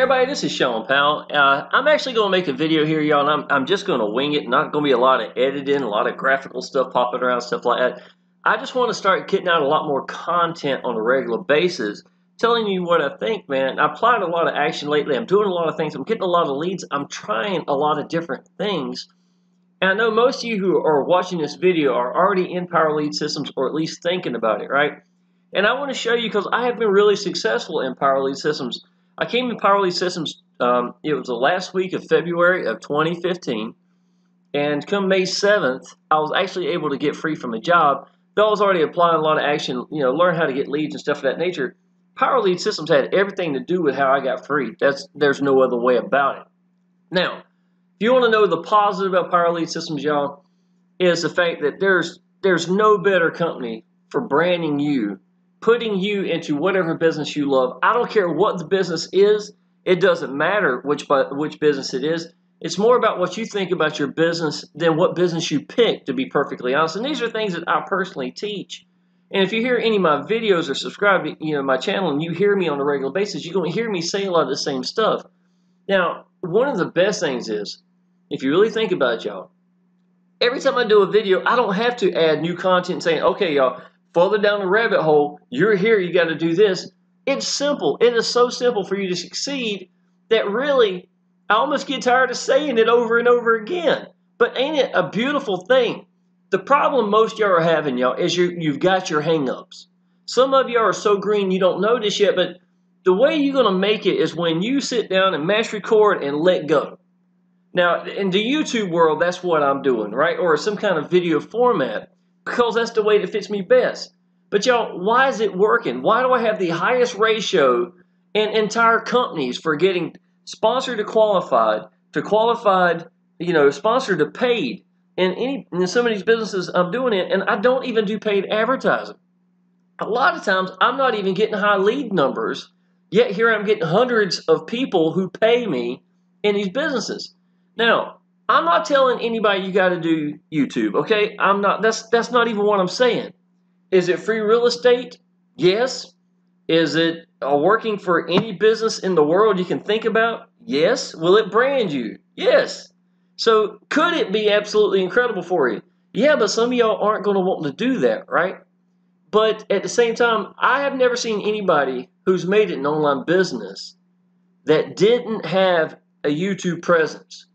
everybody, this is Shawn Powell. I'm actually going to make a video here, y'all, and I'm just going to wing it. Not going to be a lot of editing, a lot of graphical stuff popping around, stuff like that. I just want to start getting out a lot more content on a regular basis, telling you what I think, man. I applied a lot of action lately. I'm doing a lot of things. I'm getting a lot of leads. I'm trying a lot of different things. And I know most of you who are watching this video are already in Power Lead Systems, or at least thinking about it, right? And I want to show you, because I have been really successful in Power Lead Systems. I came to Power Lead Systems, it was the last week of February of 2015, and come May 7th, I was actually able to get free from a job. Though I was already applying a lot of action, learn how to get leads and stuff of that nature. Power Lead Systems had everything to do with how I got free. There's no other way about it. Now, if you want to know the positive about Power Lead Systems, y'all, is the fact that there's no better company for branding you, putting you into whatever business you love. I don't care what the business is. It doesn't matter which business it is. It's more about what you think about your business than what business you pick, to be perfectly honest. And these are things that I personally teach. And if you hear any of my videos or subscribe to my channel and you hear me on a regular basis, you're going to hear me say a lot of the same stuff. Now, one of the best things is, if you really think about it, y'all, every time I do a video, I don't have to add new content saying, okay, y'all, further down the rabbit hole, you're here, you got to do this. It's simple. It is so simple for you to succeed that really, I almost get tired of saying it over and over again. But ain't it a beautiful thing? The problem most y'all are having, y'all, is you've got your hang-ups. Some of y'all are so green you don't know this yet, but the way you're going to make it is when you sit down and mash record and let go. Now, in the YouTube world, that's what I'm doing, right? Or some kind of video format, because that's the way that fits me best. But y'all, why is it working? Why do I have the highest ratio in entire companies for getting sponsored to qualified, sponsored to paid, in some of these businesses I'm doing it, and I don't even do paid advertising. A lot of times, I'm not even getting high lead numbers, yet here I'm getting hundreds of people who pay me in these businesses. Now, I'm not telling anybody you got to do YouTube, okay? I'm not. That's not even what I'm saying. Is it free real estate? Yes. Is it working for any business in the world you can think about? Yes. Will it brand you? Yes. So could it be absolutely incredible for you? Yeah, but some of y'all aren't going to want to do that, right? But at the same time, I have never seen anybody who's made it an online business that didn't have a YouTube presence.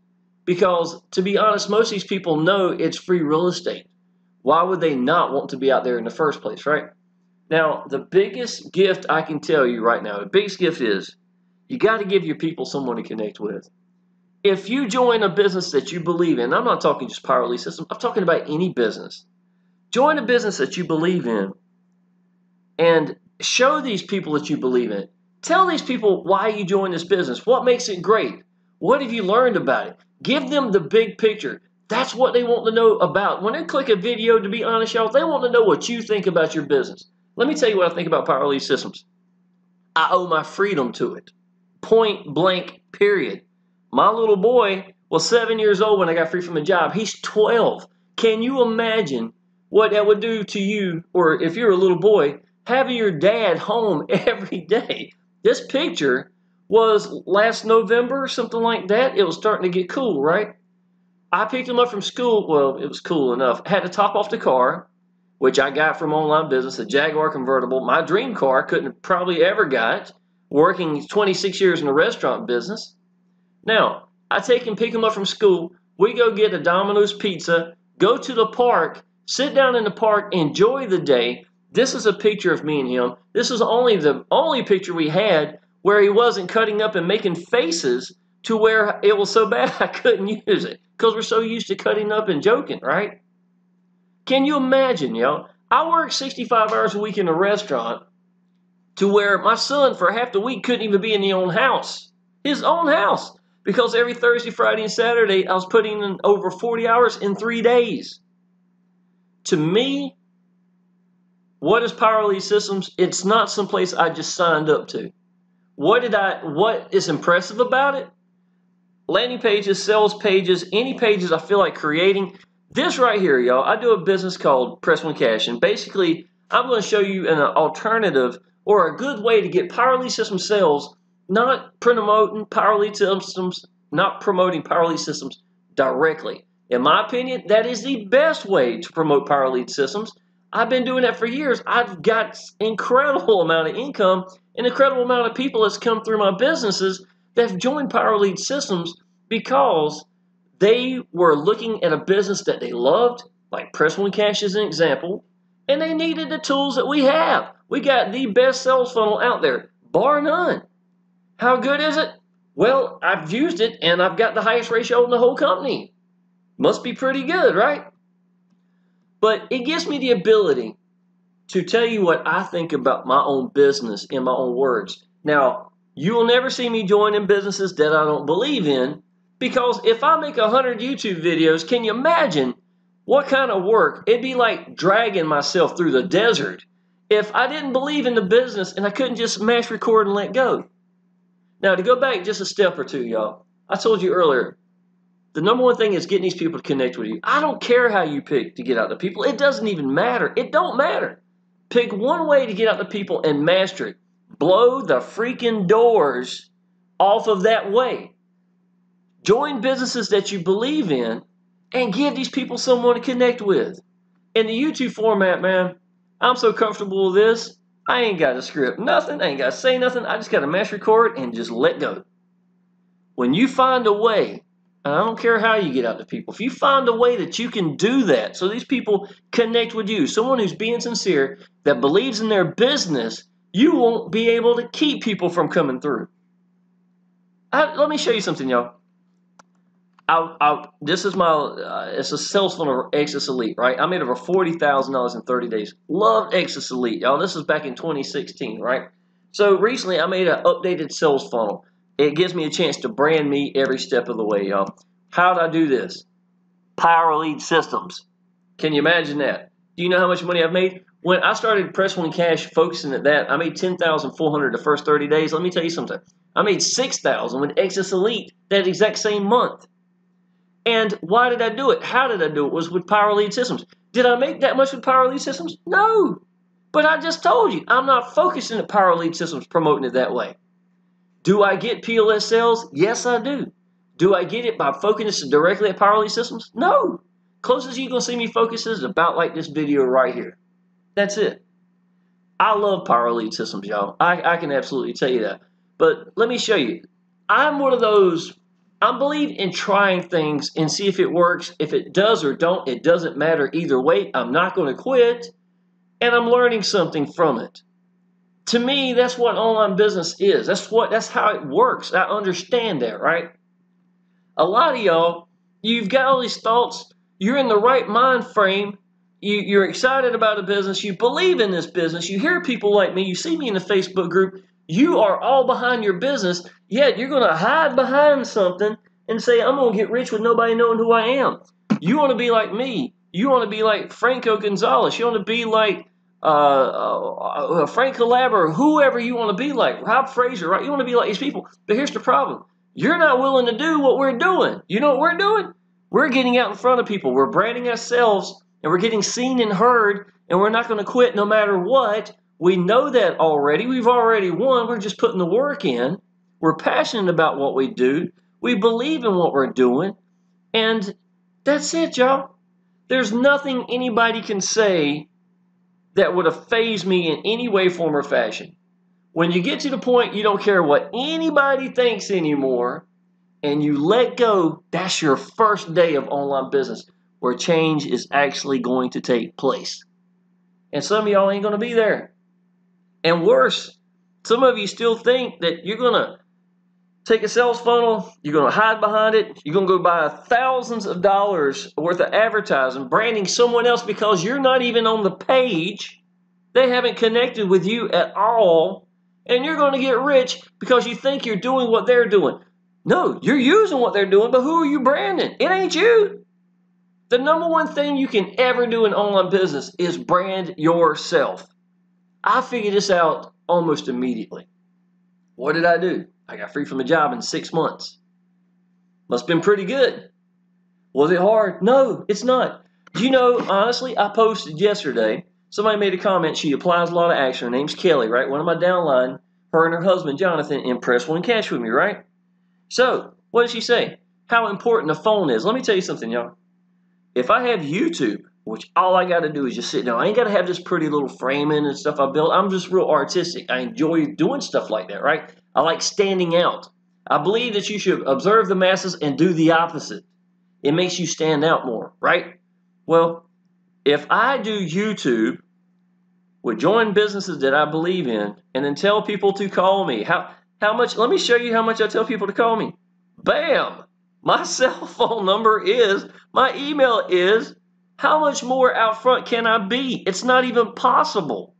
Because, to be honest, most of these people know it's free real estate. Why would they not want to be out there in the first place, right? Now, the biggest gift I can tell you right now, the biggest gift is you got to give your people someone to connect with. If you join a business that you believe in, I'm not talking just Power Lead Systems, I'm talking about any business. Join a business that you believe in and show these people that you believe in. Tell these people why you joined this business, what makes it great, what have you learned about it. Give them the big picture. That's what they want to know about. When they click a video, to be honest, y'all, they want to know what you think about your business. Let me tell you what I think about Power Lead Systems. I owe my freedom to it. Point blank, period. My little boy was 7 years old when I got free from a job. He's 12. Can you imagine what that would do to you, or if you're a little boy, having your dad home every day? This picture was last November, something like that. It was starting to get cool, right? I picked him up from school. Well, it was cool enough. Had to top off the car, which I got from online business, a Jaguar convertible. My dream car, couldn't have probably ever got, working 26 years in the restaurant business. Now, I take him, pick him up from school. We go get a Domino's pizza, go to the park, sit down in the park, enjoy the day. This is a picture of me and him. This is the only picture we had where he wasn't cutting up and making faces to where it was so bad I couldn't use it, because we're so used to cutting up and joking, right? Can you imagine, y'all? I worked 65 hours a week in a restaurant to where my son for half the week couldn't even be in his own house, because every Thursday, Friday, and Saturday I was putting in over 40 hours in 3 days. To me, what is Power Lead Systems? It's not someplace I just signed up to. What is impressive about it? Landing pages, sales pages, any pages I feel like creating. This right here, y'all, I do a business called Press One Cash, and basically I'm going to show you an alternative or a good way to get Power Lead System sales not promoting Power Lead Systems, not promoting Power Lead Systems directly. In my opinion, that is the best way to promote Power Lead Systems. I've been doing that for years. I've got incredible amount of income, an incredible amount of people that's come through my businesses that have joined Power Lead Systems because they were looking at a business that they loved, like Press One Cash is an example, and they needed the tools that we have. We got the best sales funnel out there, bar none. How good is it? Well, I've used it, and I've got the highest ratio in the whole company. Must be pretty good, right? But it gives me the ability to tell you what I think about my own business in my own words. Now, you will never see me join in businesses that I don't believe in, because if I make 100 YouTube videos, can you imagine what kind of work? It'd be like dragging myself through the desert if I didn't believe in the business and I couldn't just mash record and let go. Now, to go back just a step or two, y'all, I told you earlier, the number one thing is getting these people to connect with you. I don't care how you pick to get out to people. It doesn't even matter. It don't matter. Pick one way to get out to people and master it. Blow the freaking doors off of that way. Join businesses that you believe in and give these people someone to connect with. In the YouTube format, man, I'm so comfortable with this. I ain't got to script nothing. I ain't got to say nothing. I just got to mash record and just let go. When you find a way, and I don't care how you get out to people, if you find a way that you can do that so these people connect with you, someone who's being sincere, that believes in their business, you won't be able to keep people from coming through. Let me show you something, y'all. This is my, it's a sales funnel for Exodus Elite, right? I made over $40,000 in 30 days. Loved Exodus Elite, y'all. This is back in 2016, right? So recently I made an updated sales funnel. It gives me a chance to brand me every step of the way, y'all. How did I do this? Power Lead Systems. Can you imagine that? Do you know how much money I've made? When I started Press One Cash focusing at that, I made $10,400 the first 30 days. Let me tell you something. I made $6,000 with Exodus Elite that exact same month. And why did I do it? How did I do it? Was with Power Lead Systems. Did I make that much with Power Lead Systems? No. But I just told you, I'm not focusing at Power Lead Systems promoting it that way. Do I get PLS sales? Yes, I do. Do I get it by focusing directly at Power Lead Systems? No. Closest you're going to see me focus is about like this video right here. That's it. I love Power Lead Systems, y'all. I can absolutely tell you that. But let me show you. I'm one of those, I believe in trying things and see if it works. If it does or don't, it doesn't matter either way. I'm not going to quit, and I'm learning something from it. To me, that's what online business is. That's how it works. I understand that, right? A lot of y'all, you've got all these thoughts. You're in the right mind frame. You're excited about a business. You believe in this business. You hear people like me. You see me in the Facebook group. You are all behind your business, yet you're going to hide behind something and say, I'm going to get rich with nobody knowing who I am. You want to be like me. You want to be like Franco Gonzalez. You want to be like Frank Calabro, whoever you want to be like, Rob Fraser, right? You want to be like these people. But here's the problem. You're not willing to do what we're doing. You know what we're doing? We're getting out in front of people. We're branding ourselves, and we're getting seen and heard, and we're not going to quit no matter what. We know that already. We've already won. We're just putting the work in. We're passionate about what we do. We believe in what we're doing. And that's it, y'all. There's nothing anybody can say that would have fazed me in any way, form, or fashion. When you get to the point you don't care what anybody thinks anymore, and you let go, that's your first day of online business where change is actually going to take place. And some of y'all ain't going to be there. And worse, some of you still think that you're going to take a sales funnel, you're going to hide behind it, you're going to go buy thousands of dollars worth of advertising, branding someone else because you're not even on the page. They haven't connected with you at all, and you're going to get rich because you think you're doing what they're doing. No, you're using what they're doing, but who are you branding? It ain't you. The number one thing you can ever do in online business is brand yourself. I figured this out almost immediately. What did I do? I got free from a job in 6 months. Must have been pretty good. Was it hard? No, it's not. You know, honestly, I posted yesterday. Somebody made a comment. She applies a lot of action. Her name's Kelly, right? One of my downline her and her husband, Jonathan, in Press One Cash with me, right? So, what did she say? How important the phone is. Let me tell you something, y'all. If I have YouTube, which all I got to do is just sit down. I ain't got to have this pretty little framing and stuff I built. I'm just real artistic. I enjoy doing stuff like that, right? I like standing out. I believe that you should observe the masses and do the opposite. It makes you stand out more, right? Well, if I do YouTube with join businesses that I believe in and then tell people to call me, how much, let me show you how much I tell people to call me. Bam! My cell phone number is, my email is, how much more out front can I be? It's not even possible.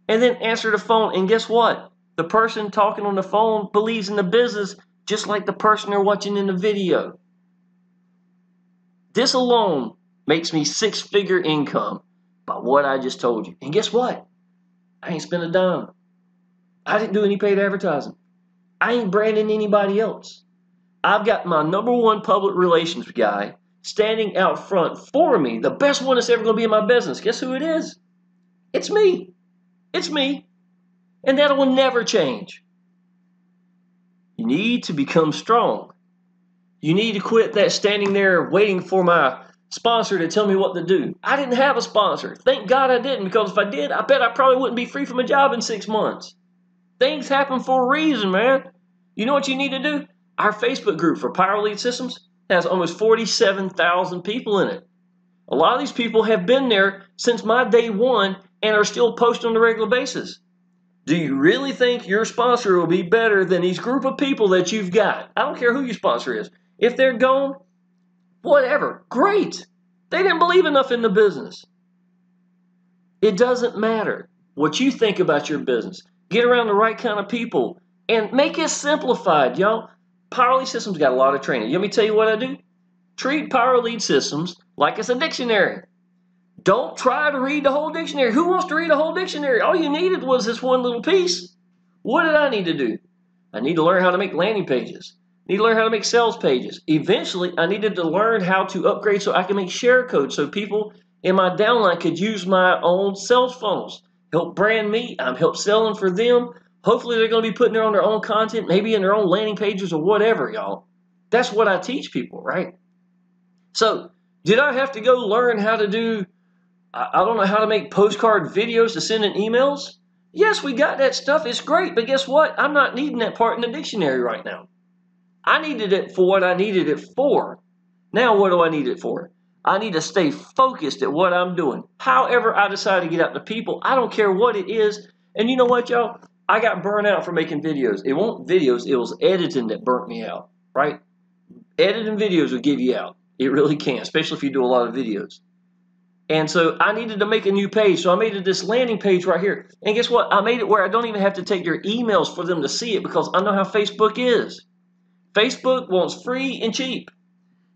And then answer the phone, and guess what? The person talking on the phone believes in the business just like the person they're watching in the video. This alone makes me six-figure income by what I just told you. And guess what? I ain't spent a dime. I didn't do any paid advertising. I ain't branding anybody else. I've got my #1 public relations guy standing out front for me, the best one that's ever going to be in my business. Guess who it is? It's me. It's me. And that will never change. You need to become strong. You need to quit that standing there waiting for my sponsor to tell me what to do. I didn't have a sponsor. Thank God I didn't, because if I did, I bet I probably wouldn't be free from a job in 6 months. Things happen for a reason, man. You know what you need to do? Our Facebook group for Powell Lead Systems has almost 47,000 people in it. A lot of these people have been there since my day one and are still posting on a regular basis. Do you really think your sponsor will be better than these group of people that you've got? I don't care who your sponsor is. If they're gone, whatever, great. They didn't believe enough in the business. It doesn't matter what you think about your business. Get around the right kind of people and make it simplified, y'all. Power Lead Systems got a lot of training. Let me tell you what I do. Treat Power Lead Systems like it's a dictionary. Don't try to read the whole dictionary. Who wants to read a whole dictionary? All you needed was this one little piece. What did I need to do? I need to learn how to make landing pages. I need to learn how to make sales pages. Eventually, I needed to learn how to upgrade so I can make share codes so people in my downline could use my own sales funnels. Help brand me. I'm help selling for them. Hopefully, they're going to be putting on their own content, maybe in their own landing pages or whatever, y'all. That's what I teach people, right? So, did I have to go learn how to do, I don't know, how to make postcard videos to send in emails? Yes, we got that stuff. It's great. But guess what? I'm not needing that part in the dictionary right now. I needed it for what I needed it for. Now, what do I need it for? I need to stay focused at what I'm doing. However I decide to get out to people, I don't care what it is. And you know what, y'all? I got burnt out for making videos. It wasn't videos. It was editing that burnt me out, right? Editing videos will give you out. It really can, especially if you do a lot of videos. And so I needed to make a new page. So I made this landing page right here. And guess what? I made it where I don't even have to take their emails for them to see it, because I know how Facebook is. Facebook wants free and cheap.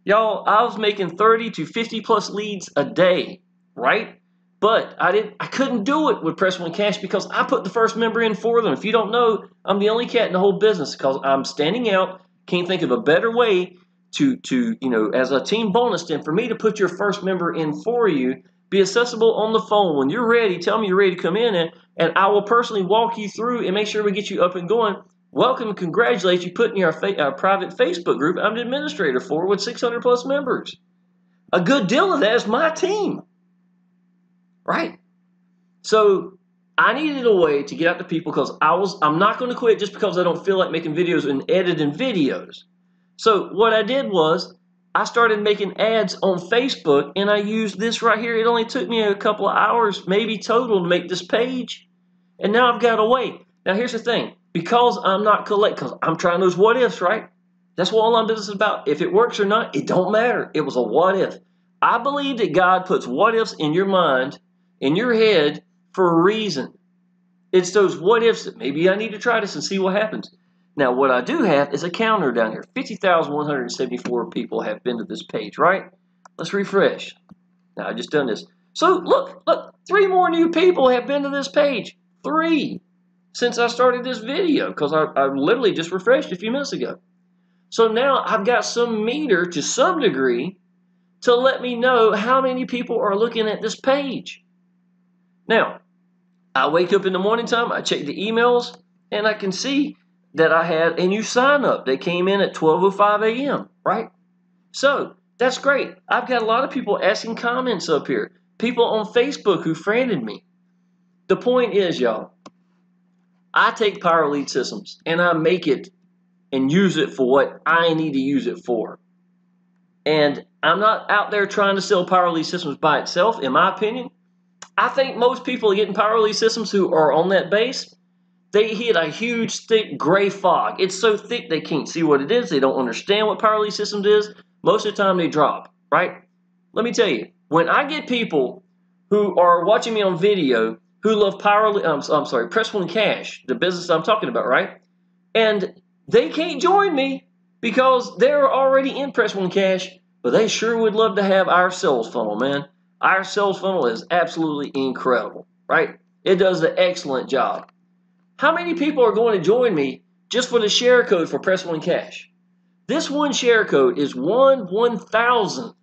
Y'all, I was making 30 to 50 plus leads a day, right? But I couldn't do it with Press One Cash because I put the first member in for them. If you don't know, I'm the only cat in the whole business because I'm standing out. Can't think of a better way to as a team bonus than for me to put your first member in for you. Be accessible on the phone. When you're ready, tell me you're ready to come in, and I will personally walk you through and make sure we get you up and going. Welcome and congratulate you putting your private Facebook group I'm the administrator for with 600 plus members. A good deal of that is my team. Right? So I needed a way to get out to people because I'm not going to quit just because I don't feel like making videos and editing videos. So what I did was I started making ads on Facebook, and I used this right here. It only took me a couple of hours, maybe total, to make this page. And now I've got a way. Now here's the thing. Because I'm not because I'm trying those what ifs, right? That's what online business is about. If it works or not, it don't matter. It was a what if. I believe that God puts what ifs in your mind, in your head, for a reason. It's those what ifs that maybe I need to try this and see what happens. Now, what I do have is a counter down here. 50,174 people have been to this page, right? Let's refresh. Now, I just done this. So, look, 3 more new people have been to this page. 3 since I started this video, because I literally just refreshed a few minutes ago. So now I've got some meter to some degree to let me know how many people are looking at this page. Now, I wake up in the morning time, I check the emails, and I can see that I had a new sign up that came in at 12:05 a.m., right? So that's great. I've got a lot of people asking comments up here. People on Facebook who friended me. The point is, y'all, I take Power Lead Systems and I make it and use it for what I need to use it for. And I'm not out there trying to sell Power Lead Systems by itself, in my opinion. I think most people getting Power Lead Systems who are on that base, they hit a huge, thick, gray fog. It's so thick they can't see what it is. They don't understand what Power Lead Systems is. Most of the time they drop, right? Let me tell you, when I get people who are watching me on video who love Press One Cash, the business I'm talking about, right? And they can't join me because they're already in Press One Cash, but they sure would love to have our sales funnel, man. Our sales funnel is absolutely incredible, right? It does an excellent job. How many people are going to join me just for the share code for Press One Cash? This one share code is 1/1000th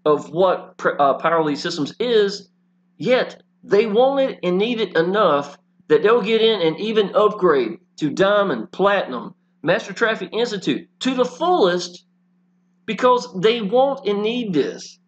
of what Power Lead Systems is, yet they want it and need it enough that they'll get in and even upgrade to Diamond, Platinum, Master Traffic Institute to the fullest because they want and need this.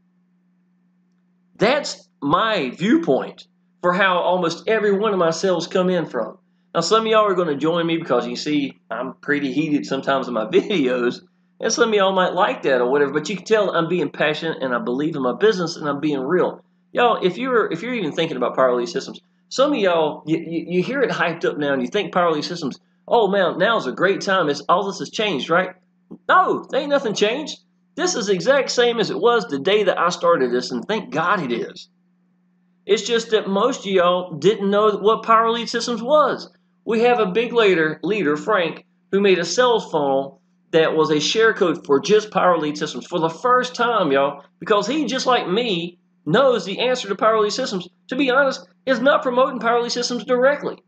That's my viewpoint for how almost every one of my sales come in from. Now, some of y'all are going to join me because you see I'm pretty heated sometimes in my videos, and some of y'all might like that or whatever, but you can tell I'm being passionate and I believe in my business and I'm being real. Y'all, if you're even thinking about Power Lead Systems, some of y'all, you hear it hyped up now and you think Power Lead Systems, oh man, now's a great time. All this has changed, right? No, there ain't nothing changed. This is the exact same as it was the day that I started this, and thank God it is. It's just that most of y'all didn't know what Power Lead Systems was. We have a big leader, Frank, who made a sales funnel that was a share code for just Power Lead Systems for the first time, y'all, because he, just like me, knows the answer to Power Lead Systems, to be honest, is not promoting Power Lead Systems directly.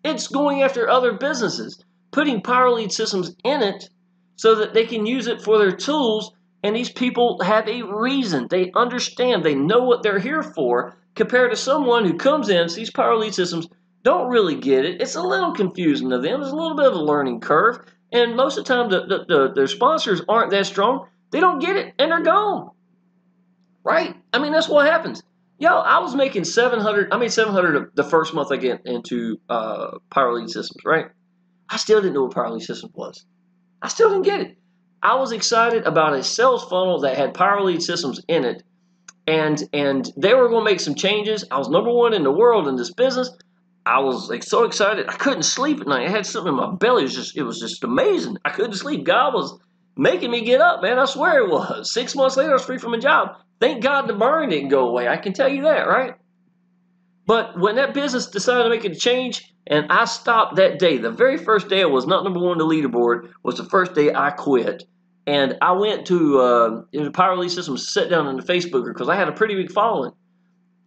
It's going after other businesses, putting Power Lead Systems in it so that they can use it for their tools, and these people have a reason. They understand. They know what they're here for, compared to someone who comes in, sees Power Lead Systems, don't really get it. It's a little confusing to them. There's a little bit of a learning curve, and most of the time their sponsors aren't that strong. They don't get it, and they're gone. Right? I mean, that's what happens. Yo, I was making 700. I made 700 the first month I get into Power Lead Systems, right? I still didn't know what Power Lead Systems was. I still didn't get it. I was excited about a sales funnel that had Power Lead Systems in it, and they were going to make some changes. I was number one in the world in this business. I was like so excited. I couldn't sleep at night. I had something in my belly. It was just amazing. I couldn't sleep. God was making me get up, man. I swear it was. 6 months later, I was free from a job. Thank God the burn didn't go away. I can tell you that, right? But when that business decided to make a change, and I stopped that day, the very first day I was not number one on the leaderboard, was the first day I quit. And I went to Power Lead Systems, sat down in the Facebook group because I had a pretty big following.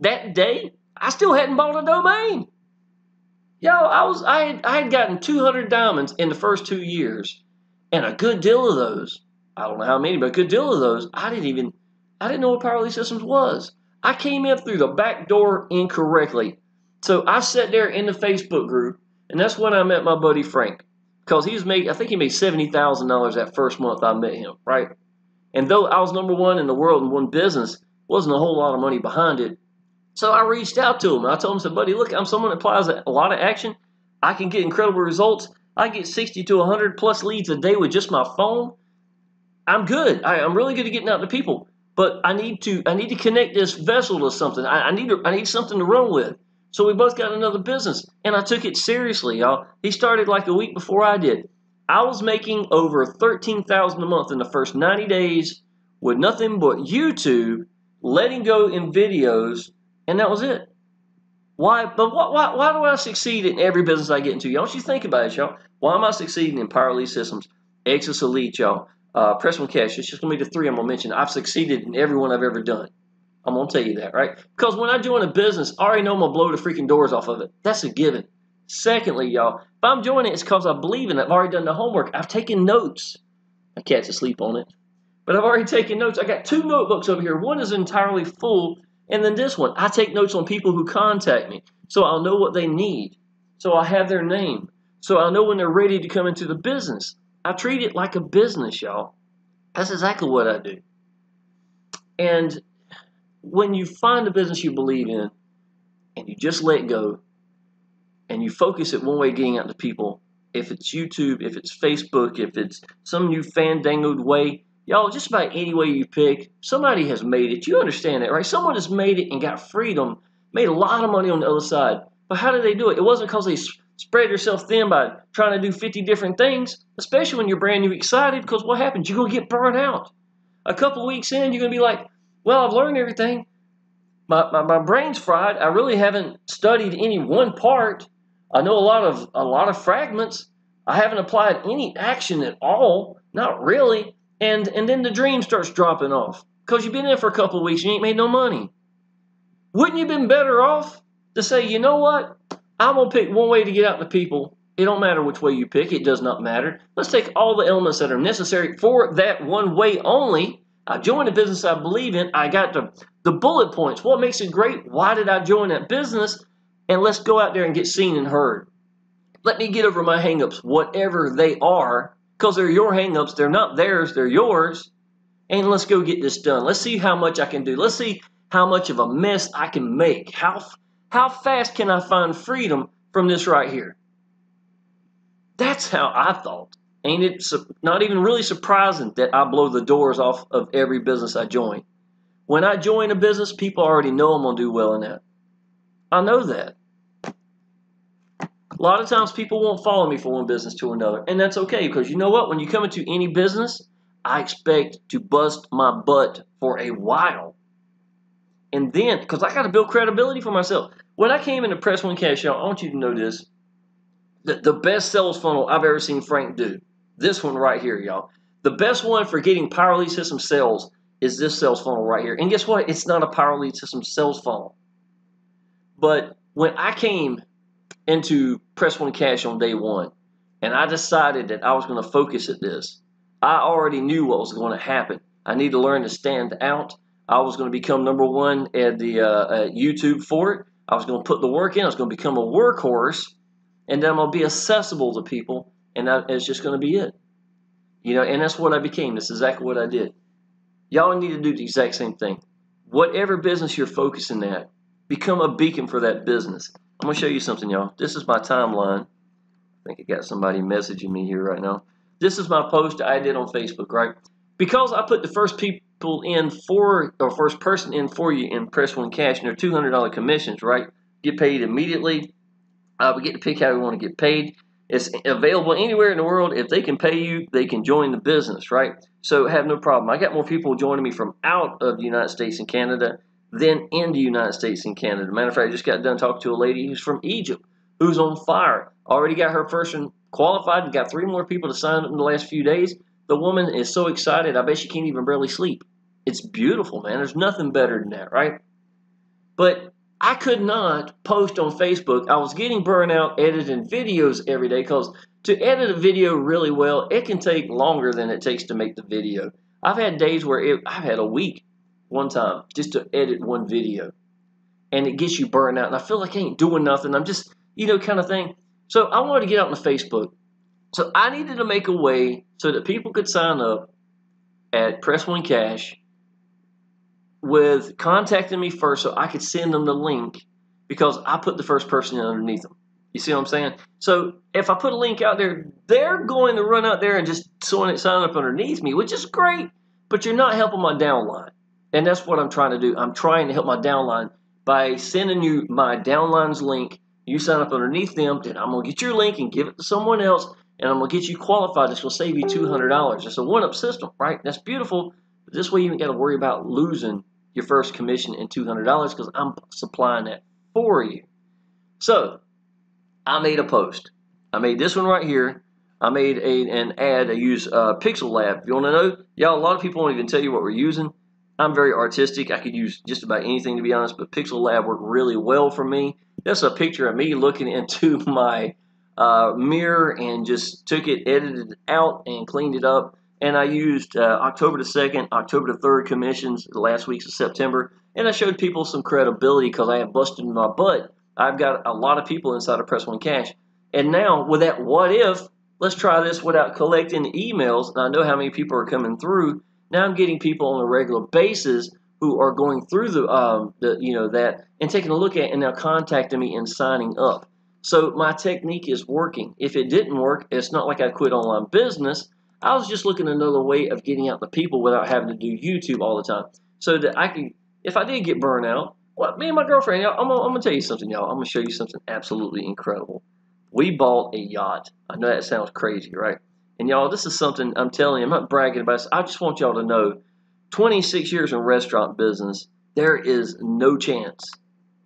That day, I still hadn't bought a domain. Yo, I had gotten 200 diamonds in the first 2 years, and a good deal of those, I don't know how many, but a good deal of those, I didn't know what Power Lead Systems was. I came in through the back door incorrectly. So I sat there in the Facebook group, and that's when I met my buddy Frank. Because I think he made $70,000 that first month I met him, right? And though I was number one in the world in one business, wasn't a whole lot of money behind it. So I reached out to him. I told him, I said, buddy, look, I'm someone that applies a lot of action. I can get incredible results. I get 60 to 100 plus leads a day with just my phone. I'm good. I'm really good at getting out to people. But I need to connect this vessel to something. I need something to run with. So we both got another business, and I took it seriously, y'all. He started like a week before I did. I was making over $13,000 a month in the first 90 days with nothing but YouTube, letting go in videos, and that was it. Why? But why do I succeed in every business I get into? Y'all, don't you think about it, y'all? Why am I succeeding in Power Lead Systems, Exodus Elite, y'all? Press One Cash. It's just going to be the three I'm going to mention. I've succeeded in every one I've ever done. I'm going to tell you that, right? Because when I join a business, I already know I'm going to blow the freaking doors off of it. That's a given. Secondly, y'all, if I'm joining it, it's because I believe in it. I've already done the homework. I've taken notes. My cat's asleep on it. But I've already taken notes. I got 2 notebooks over here. One is entirely full, and then this one. I take notes on people who contact me, so I'll know what they need. So I'll have their name. So I know when they're ready to come into the business. I treat it like a business, y'all. That's exactly what I do. And when you find a business you believe in and you just let go and you focus it one way getting out to people, if it's YouTube, if it's Facebook, if it's some new fandangled way, y'all, just about any way you pick, somebody has made it. You understand that, right? Someone has made it and got freedom, made a lot of money on the other side. But how did they do it? It wasn't because they spread yourself thin by trying to do 50 different things, especially when you're brand new excited, because what happens? You're going to get burned out. A couple of weeks in, you're going to be like, well, I've learned everything. My brain's fried. I really haven't studied any one part. I know a lot of fragments. I haven't applied any action at all. Not really. And then the dream starts dropping off because you've been there for a couple of weeks and you ain't made no money. Wouldn't you have been better off to say, you know what? I'm going to pick one way to get out to people. It don't matter which way you pick. It does not matter. Let's take all the elements that are necessary for that one way only. I joined a business I believe in. I got the bullet points. What makes it great? Why did I join that business? And let's go out there and get seen and heard. Let me get over my hangups, whatever they are, because they're your hangups. They're not theirs. They're yours. And let's go get this done. Let's see how much I can do. Let's see how much of a mess I can make. How fast can I find freedom from this right here? That's how I thought. Ain't it not even really surprising that I blow the doors off of every business I join? When I join a business, people already know I'm going to do well in that. I know that. A lot of times people won't follow me from one business to another. And that's okay, because you know what? When you come into any business, I expect to bust my butt for a while. And then, because I got to build credibility for myself. When I came into Press One Cash, y'all, I want you to know this. The best sales funnel I've ever seen Frank do. This one right here, y'all. The best one for getting Power Lead System sales is this sales funnel right here. And guess what? It's not a Power Lead System sales funnel. But when I came into Press One Cash on day one, and I decided that I was going to focus at this, I already knew what was going to happen. I need to learn to stand out. I was going to become number one at the YouTube for it. I was going to put the work in. I was going to become a workhorse. And then I'm going to be accessible to people, and it's just going to be it. You know, and that's what I became. That's exactly what I did. Y'all need to do the exact same thing. Whatever business you're focusing at, become a beacon for that business. I'm going to show you something, y'all. This is my timeline. I think I got somebody messaging me here right now. This is my post I did on Facebook, right? Because I put the first people in for, or first person in for you in Press One Cash, and they're $200 commissions, right? Get paid immediately. We get to pick how we want to get paid. It's available anywhere in the world. If they can pay you, they can join the business, right? So have no problem. I got more people joining me from out of the United States and Canada than in the United States and Canada. Matter of fact, I just got done talking to a lady who's from Egypt, who's on fire. Already got her person qualified and got 3 more people to sign up in the last few days. The woman is so excited, I bet she can't even barely sleep. It's beautiful, man. There's nothing better than that, right? But I could not post on Facebook. I was getting burned out editing videos every day because to edit a video really well, it can take longer than it takes to make the video. I've had days where I've had a week one time just to edit one video. And it gets you burned out. And I feel like I ain't doing nothing. I'm just, kind of thing. So I wanted to get out on Facebook. So I needed to make a way so that people could sign up at Press One Cash with contacting me first so I could send them the link because I put the first person in underneath them. You see what I'm saying? So if I put a link out there, they're going to run out there and just sign up underneath me, which is great, but you're not helping my downline. And that's what I'm trying to do. I'm trying to help my downline by sending you my downline's link. You sign up underneath them, then I'm going to get your link and give it to someone else, and I'm going to get you qualified. It's going to save you $200. It's a one-up system, right? That's beautiful. But this way you ain't got to worry about losing your first commission and $200 because I'm supplying that for you. So I made a post. I made this one right here. I made an ad. I use Pixel Lab. If you want to know, y'all, a lot of people won't even tell you what we're using. I'm very artistic. I could use just about anything, to be honest, but Pixel Lab worked really well for me. That's a picture of me looking into my mirror and just took it, edited it out, and cleaned it up. And I used October the 2nd, October the 3rd commissions, the last weeks of September. And I showed people some credibility because I had busted my butt. I've got a lot of people inside of Press One Cash. And now with that what if, let's try this without collecting emails. And I know how many people are coming through. Now I'm getting people on a regular basis who are going through that and taking a look at it and now contacting me and signing up. So my technique is working. If it didn't work, it's not like I quit online business. I was just looking at another way of getting out to people without having to do YouTube all the time. So that I can, if I did get burned out, well, me and my girlfriend, y'all, I'm gonna tell you something, y'all. I'm gonna show you something absolutely incredible. We bought a yacht. I know that sounds crazy, right? And y'all, this is something I'm telling you, I'm not bragging about this. I just want y'all to know, 26 years in restaurant business, there is no chance,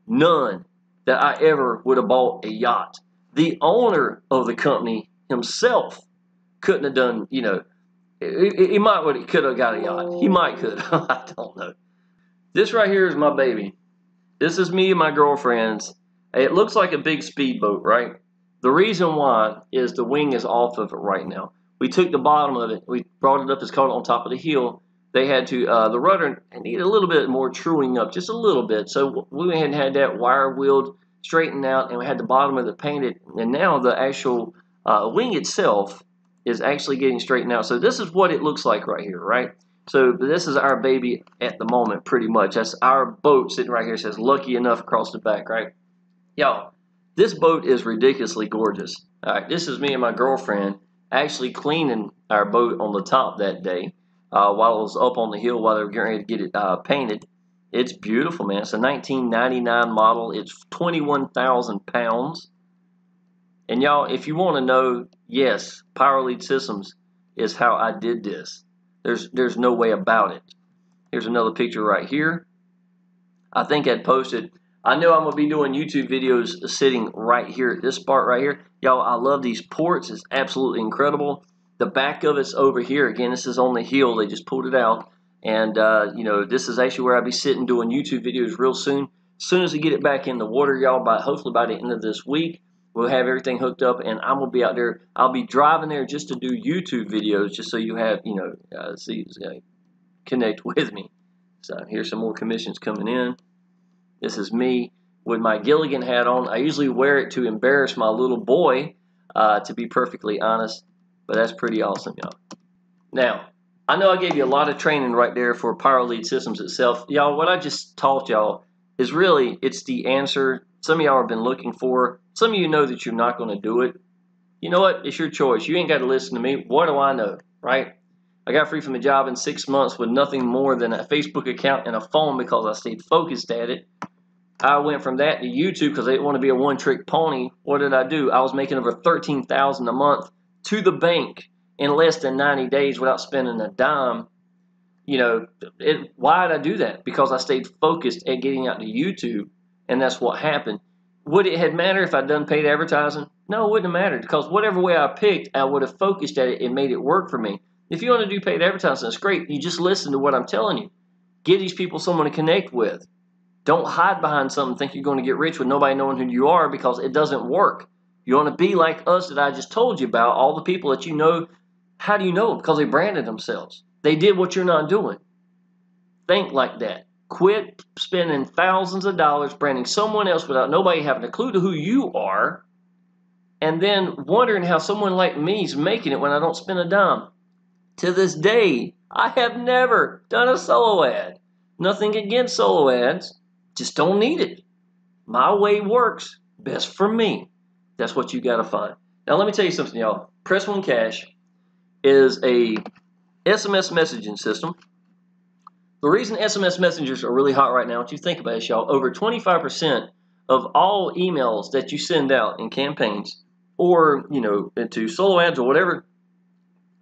none, that I ever would have bought a yacht. The owner of the company himself couldn't have done, he could have got a yacht. He might could. I don't know. This right here is my baby. This is me and my girlfriend's. It looks like a big speedboat, right? The reason why is the wing is off of it right now. We took the bottom of it. We brought it up. It's caught on top of the hill. They had to, the rudder needed a little bit more truing up, just a little bit. So we went ahead and had that wire wheeled, straightened out, and we had the bottom of it painted. And now the actual wing itself is actually getting straightened out. So this is what it looks like right here, right? So this is our baby at the moment, pretty much. That's our boat sitting right here. It says lucky enough across the back, right? Y'all, this boat is ridiculously gorgeous. All right, this is me and my girlfriend actually cleaning our boat on the top that day while it was up on the hill while they were getting ready to get it painted. It's beautiful, man. It's a 1999 model. It's 21,000 pounds. And y'all, if you want to know, yes, Power Lead Systems is how I did this. There's no way about it. Here's another picture right here. I think I'd posted. I know I'm going to be doing YouTube videos sitting right here at this part right here. Y'all, I love these ports. It's absolutely incredible. The back of it's over here. Again, this is on the hill. They just pulled it out. And, this is actually where I'll be sitting doing YouTube videos real soon. As soon as we get it back in the water, y'all, hopefully by the end of this week, we'll have everything hooked up. And I'm going to be out there. I'll be driving there just to do YouTube videos just so you have, connect with me. So here's some more commissions coming in. This is me with my Gilligan hat on. I usually wear it to embarrass my little boy, to be perfectly honest. But that's pretty awesome, y'all. Now, I know I gave you a lot of training right there for Power Lead Systems itself. Y'all, what I just taught y'all is really, it's the answer some of y'all have been looking for. Some of you know that you're not going to do it. You know what? It's your choice. You ain't got to listen to me. What do I know, right? I got free from a job in 6 months with nothing more than a Facebook account and a phone because I stayed focused at it. I went from that to YouTube because I didn't want to be a one-trick pony. What did I do? I was making over $13,000 a month to the bank in less than 90 days without spending a dime. Why did I do that? Because I stayed focused at getting out to YouTube, and that's what happened. Would it have mattered if I'd done paid advertising? No, it wouldn't have mattered because whatever way I picked, I would have focused at it and made it work for me. If you want to do paid advertising, it's great. You just listen to what I'm telling you. Give these people someone to connect with. Don't hide behind something and think you're going to get rich with nobody knowing who you are because it doesn't work. You want to be like us that I just told you about, all the people that you know. How do you know? Because they branded themselves. They did what you're not doing. Think like that. Quit spending thousands of dollars branding someone else without nobody having a clue to who you are and then wondering how someone like me is making it when I don't spend a dime. To this day, I have never done a solo ad. Nothing against solo ads. Just don't need it. My way works best for me. That's what you got to find. Now, let me tell you something, y'all. Press One Cash is a SMS messaging system. The reason SMS messengers are really hot right now, what you think about it, y'all, over 25% of all emails that you send out in campaigns or, into solo ads or whatever,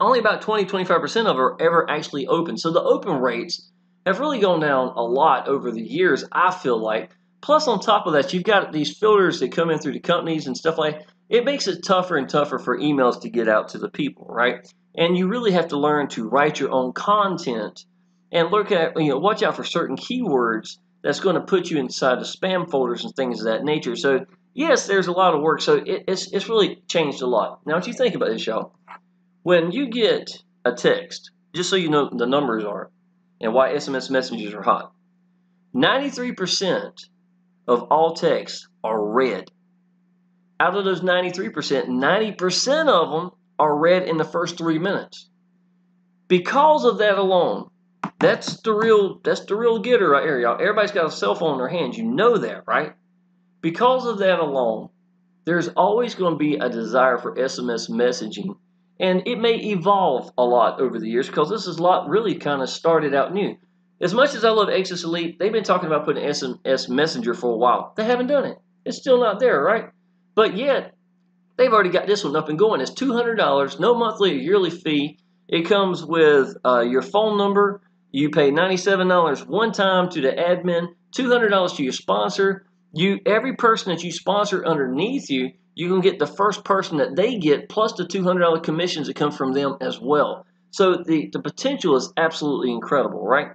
only about 20-25% of them are ever actually open. So the open rates have really gone down a lot over the years, I feel like. Plus, on top of that, you've got these filters that come in through the companies and stuff like that. It makes it tougher and tougher for emails to get out to the people, right? And you really have to learn to write your own content and look at, watch out for certain keywords that's going to put you inside the spam folders and things of that nature. So, yes, there's a lot of work. So it's really changed a lot. Now, what you think about this, y'all? When you get a text, just so you know the numbers are and why SMS messages are hot, 93% of all texts are read. out of those 93%, 90% of them are read in the first 3 minutes. Because of that alone, that's the real getter right here, y'all. Everybody's got a cell phone in their hands. You know that, right? Because of that alone, there's always going to be a desire for SMS messaging. And it may evolve a lot over the years because this is a lot really kind of started out new. As much as I love Access Elite, they've been talking about putting SMS Messenger for a while. They haven't done it. It's still not there, right? But yet, they've already got this one up and going. It's $200, no monthly or yearly fee. It comes with your phone number. You pay $97 one time to the admin, $200 to your sponsor. Every person that you sponsor underneath you, you can get the first person that they get plus the $200 commissions that come from them as well. So the potential is absolutely incredible, right?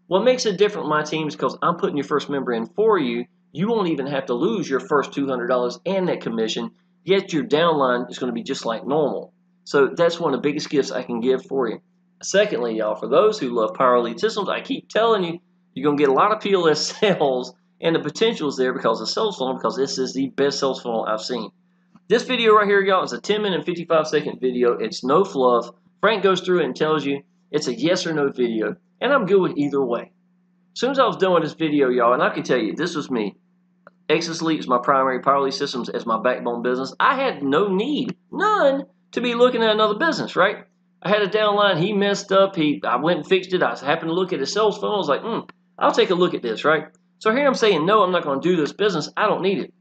What makes it different with my team is because I'm putting your first member in for you. You won't even have to lose your first $200 and that commission, yet your downline is going to be just like normal. So that's one of the biggest gifts I can give for you. Secondly, y'all, for those who love Power Elite Systems, I keep telling you, you're going to get a lot of PLS sales, and the potential is there because of sales funnel, because this is the best sales funnel I've seen. This video right here, y'all, is a 10-minute and 55-second video. It's no fluff. Frank goes through it and tells you it's a yes or no video, and I'm good with either way. As soon as I was done with this video, y'all, and I can tell you, this was me. Access Elite is my primary, Power Elite Systems as my backbone business. I had no need, none, to be looking at another business, right? I had a downline. He messed up. I went and fixed it. I happened to look at his sales funnel. I was like, I'll take a look at this, right? So here I'm saying, no, I'm not going to do this business. I don't need it.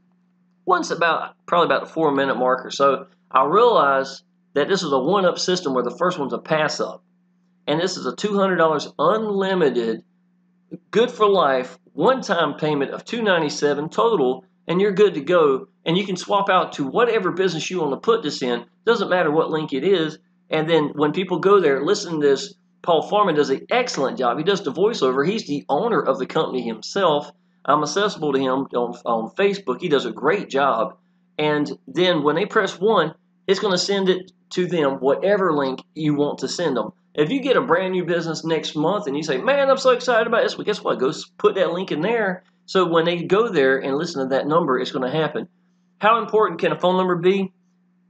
Once probably about the 4-minute mark or so, I realized that this is a one-up system where the first one's a pass-up. And this is a $200 unlimited, good for life, one-time payment of $297 total, and you're good to go. And you can swap out to whatever business you want to put this in. Doesn't matter what link it is. And then when people go there, listen to this. Paul Farman does an excellent job. He does the voiceover. He's the owner of the company himself. I'm accessible to him on Facebook. He does a great job. And then when they press 1, it's going to send it to them, whatever link you want to send them. If you get a brand new business next month and you say, man, I'm so excited about this, well, guess what? Go put that link in there. So when they go there and listen to that number, it's going to happen. How important can a phone number be?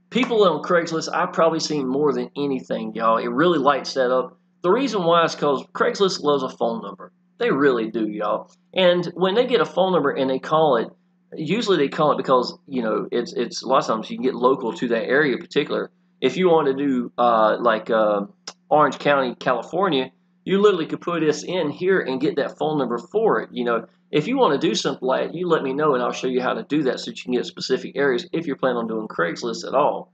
People on Craigslist, I've probably seen more than anything, y'all. It really lights that up. The reason why is because Craigslist loves a phone number. They really do, y'all. And when they get a phone number and they call it, usually they call it because, you know, it's a lot of times you can get local to that area in particular. If you want to do Orange County, California, you literally could put this in here and get that phone number for it. You know, if you want to do something like that, you let me know and I'll show you how to do that so that you can get specific areas if you're planning on doing Craigslist at all.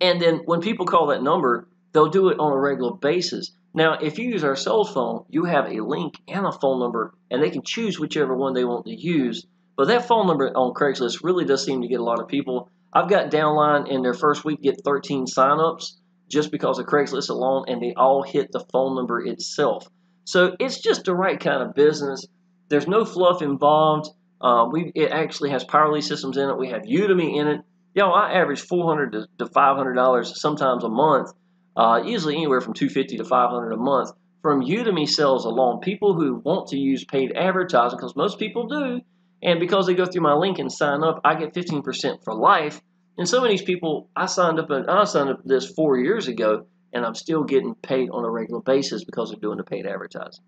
And then when people call that number, they'll do it on a regular basis. Now, if you use our sales phone, you have a link and a phone number, and they can choose whichever one they want to use. But that phone number on Craigslist really does seem to get a lot of people. I've got downline in their first week get 13 signups just because of Craigslist alone, and they all hit the phone number itself. So it's just the right kind of business. There's no fluff involved. It actually has Power Elite Systems in it. We have Udemy in it. Y'all, I average $400 to $500 sometimes a month. Usually anywhere from $250 to $500 a month from Udemy sales alone. People who want to use paid advertising, because most people do, and because they go through my link and sign up, I get 15% for life. And some of these people, I signed up this 4 years ago, and I'm still getting paid on a regular basis because they're doing the paid advertising.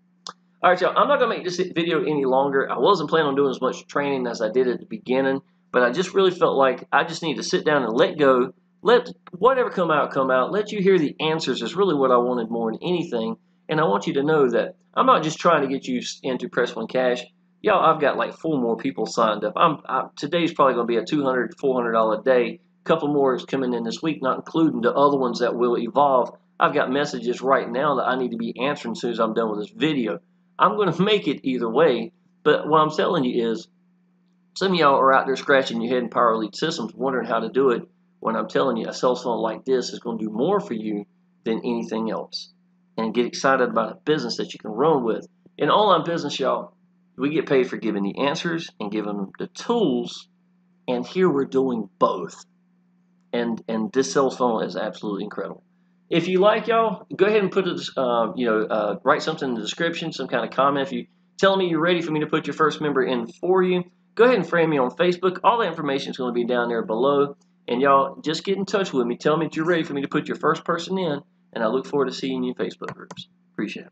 All right, y'all, I'm not going to make this video any longer. I wasn't planning on doing as much training as I did at the beginning, but I just really felt like I just need to sit down and let go. Let whatever come out. Let you hear the answers is really what I wanted more than anything. And I want you to know that I'm not just trying to get you into Press One Cash. Y'all, I've got like 4 more people signed up. Today's probably going to be a $200, $400 a day. A couple more is coming in this week, not including the other ones that will evolve. I've got messages right now that I need to be answering as soon as I'm done with this video. I'm going to make it either way. But what I'm telling you is, some of y'all are out there scratching your head in Power Elite Systems, wondering how to do it. When I'm telling you, a sales funnel like this is going to do more for you than anything else. And get excited about a business that you can run with. In online business, y'all, we get paid for giving the answers and giving them the tools. And here we're doing both. And this sales funnel is absolutely incredible. If you like, y'all, go ahead and put write something in the description, some kind of comment. If you tell me you're ready for me to put your first member in for you, go go ahead and friend me on Facebook. All the information is going to be down there below. And y'all, just get in touch with me. Tell me that you're ready for me to put your first person in. And I look forward to seeing you in Facebook groups. Appreciate it.